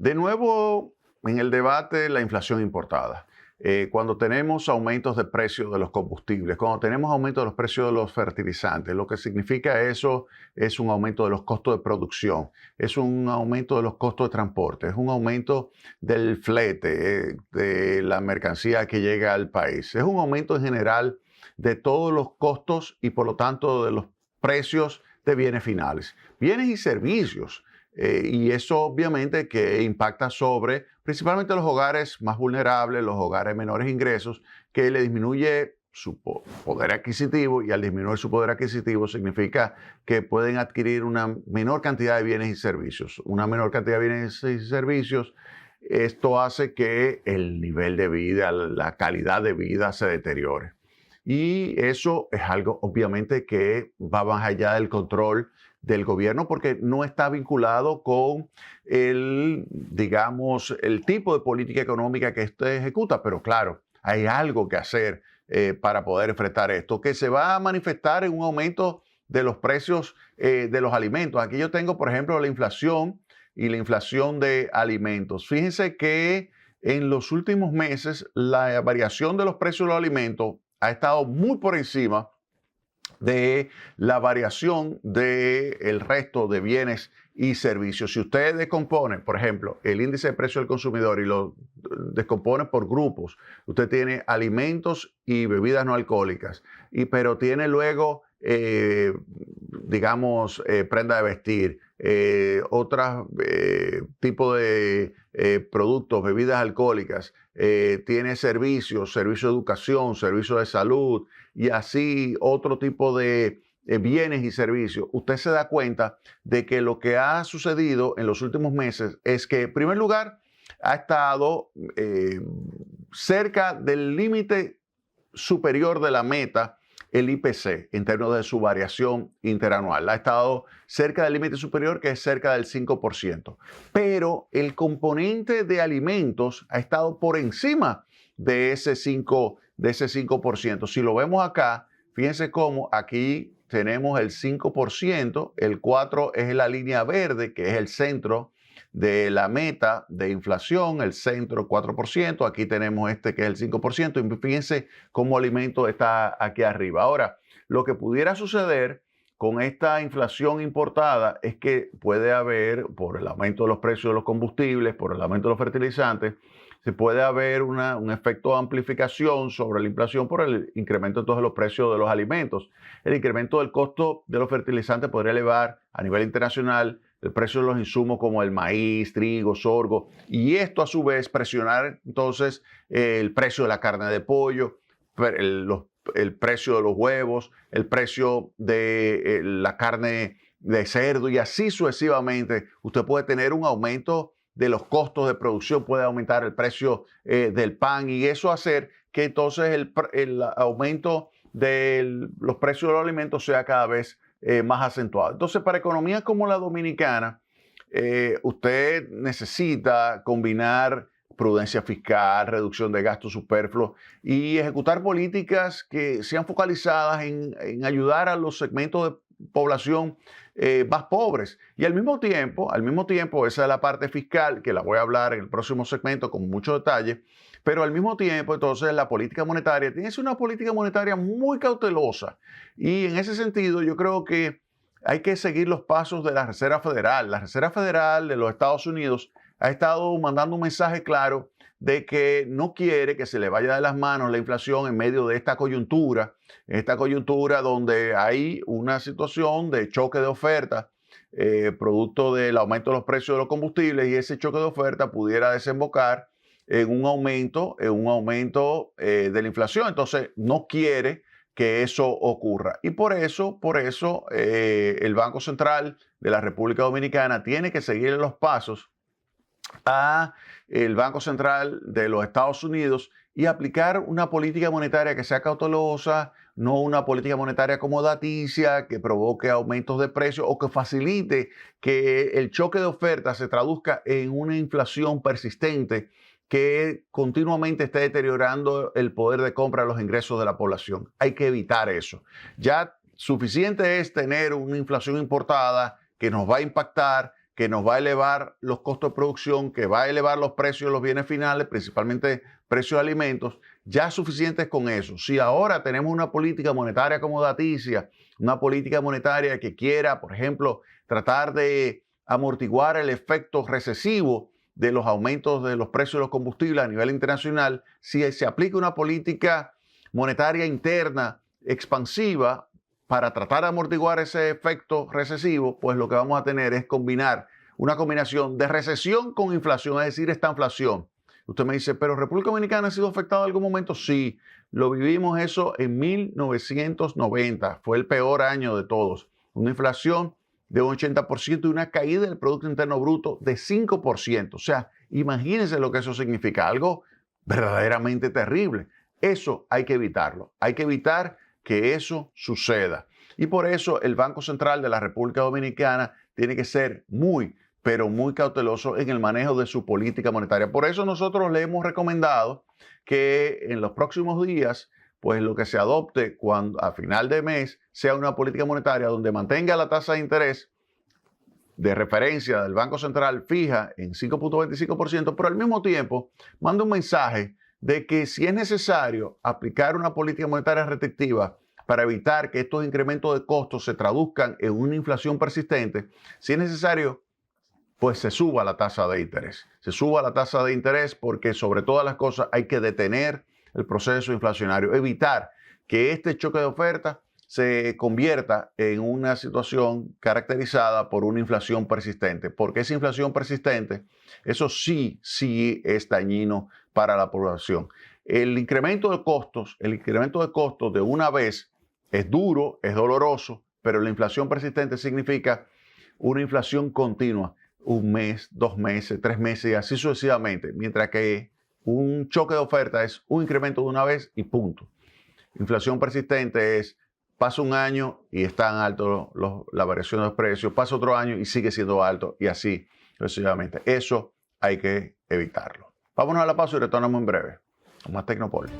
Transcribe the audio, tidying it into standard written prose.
De nuevo, en el debate, la inflación importada. Cuando tenemos aumentos de precios de los combustibles, cuando tenemos aumentos de los precios de los fertilizantes, lo que significa eso es un aumento de los costos de producción, es un aumento de los costos de transporte, es un aumento del flete, de la mercancía que llega al país, es un aumento en general de todos los costos y por lo tanto de los precios de bienes finales, bienes y servicios. Y eso obviamente que impacta sobre principalmente los hogares más vulnerables, los hogares de menores ingresos, que le disminuye su poder adquisitivo, y al disminuir su poder adquisitivo significa que pueden adquirir una menor cantidad de bienes y servicios. Una menor cantidad de bienes y servicios, esto hace que el nivel de vida, la calidad de vida se deteriore. Y eso es algo obviamente que va más allá del control del gobierno porque no está vinculado con digamos, el tipo de política económica que éste ejecuta. Pero claro, hay algo que hacer para poder enfrentar esto, que se va a manifestar en un aumento de los precios de los alimentos. Aquí yo tengo, por ejemplo, la inflación y la inflación de alimentos. Fíjense que en los últimos meses la variación de los precios de los alimentos ha estado muy por encima de la variación del resto de bienes y servicios. Si usted descompone, por ejemplo, el índice de precio del consumidor y lo descompone por grupos, usted tiene alimentos y bebidas no alcohólicas, pero tiene luego, digamos, prenda de vestir, otros tipos de productos, bebidas alcohólicas, tiene servicios, servicio de educación, servicio de salud y así otro tipo de bienes y servicios. Usted se da cuenta de que lo que ha sucedido en los últimos meses es que, en primer lugar, ha estado cerca del límite superior de la meta, el IPC, en términos de su variación interanual. Ha estado cerca del límite superior, que es cerca del 5%. Pero el componente de alimentos ha estado por encima de ese 5%. Si lo vemos acá, fíjense cómo aquí tenemos el 5%, el 4% es la línea verde, que es el centro de la meta de inflación, el centro 4%, aquí tenemos este que es el 5%, y fíjense cómo alimento está aquí arriba. Ahora, lo que pudiera suceder con esta inflación importada es que puede haber, por el aumento de los precios de los combustibles, por el aumento de los fertilizantes, se puede haber un efecto de amplificación sobre la inflación por el incremento de todos los precios de los alimentos. El incremento del costo de los fertilizantes podría elevar a nivel internacional el precio de los insumos como el maíz, trigo, sorgo, y esto a su vez presionar entonces el precio de la carne de pollo, el precio de los huevos, el precio de la carne de cerdo y así sucesivamente. Usted puede tener un aumento de los costos de producción, puede aumentar el precio del pan y eso hacer que entonces el aumento de los precios de los alimentos sea cada vez más acentuado. Entonces, para economías como la dominicana, usted necesita combinar prudencia fiscal, reducción de gastos superfluos y ejecutar políticas que sean focalizadas en ayudar a los segmentos de población más pobres. Y al mismo tiempo, esa es la parte fiscal, que la voy a hablar en el próximo segmento con mucho detalle, pero al mismo tiempo, entonces, la política monetaria tiene que ser una política monetaria muy cautelosa. Y en ese sentido, yo creo que hay que seguir los pasos de la Reserva Federal. La Reserva Federal de los Estados Unidos ha estado mandando un mensaje claro de que no quiere que se le vaya de las manos la inflación en medio de esta coyuntura donde hay una situación de choque de oferta producto del aumento de los precios de los combustibles, y ese choque de oferta pudiera desembocar en un aumento de la inflación. Entonces no quiere que eso ocurra. Y por eso el Banco Central de la República Dominicana tiene que seguir los pasos a el Banco Central de los Estados Unidos y aplicar una política monetaria que sea cautelosa, no una política monetaria acomodaticia que provoque aumentos de precios o que facilite que el choque de ofertas se traduzca en una inflación persistente que continuamente esté deteriorando el poder de compra de los ingresos de la población. Hay que evitar eso. Ya suficiente es tener una inflación importada que nos va a impactar, que nos va a elevar los costos de producción, que va a elevar los precios de los bienes finales, principalmente precios de alimentos. Ya es suficiente con eso. Si ahora tenemos una política monetaria acomodaticia, una política monetaria que quiera, por ejemplo, tratar de amortiguar el efecto recesivo de los aumentos de los precios de los combustibles a nivel internacional, si se aplica una política monetaria interna expansiva para tratar de amortiguar ese efecto recesivo, pues lo que vamos a tener es una combinación de recesión con inflación, es decir, esta inflación. Usted me dice, ¿pero República Dominicana ha sido afectada en algún momento? Sí, lo vivimos eso en 1990, fue el peor año de todos. Una inflación de un 80% y una caída del Producto Interno Bruto de 5%. O sea, imagínense lo que eso significa, algo verdaderamente terrible. Eso hay que evitarlo, hay que evitar que eso suceda. Y por eso el Banco Central de la República Dominicana tiene que ser pero muy cauteloso en el manejo de su política monetaria. Por eso nosotros le hemos recomendado que en los próximos días, pues lo que se adopte a final de mes sea una política monetaria donde mantenga la tasa de interés de referencia del Banco Central fija en 5.25%, pero al mismo tiempo manda un mensaje de que si es necesario aplicar una política monetaria restrictiva para evitar que estos incrementos de costos se traduzcan en una inflación persistente, si es necesario, pues se suba la tasa de interés. Se suba la tasa de interés porque sobre todas las cosas hay que detener el proceso inflacionario, evitar que este choque de oferta se convierta en una situación caracterizada por una inflación persistente, porque esa inflación persistente, eso sí es dañino para la población. El incremento de costos de una vez es duro, es doloroso, pero la inflación persistente significa una inflación continua, un mes, 2 meses, 3 meses y así sucesivamente, mientras que un choque de oferta es un incremento de una vez y punto. Inflación persistente es pasa un año y están altos la variación de los precios, pasa otro año y sigue siendo alto y así sucesivamente. Eso hay que evitarlo. Vámonos a la pausa y retornamos en breve con más Tecnopol.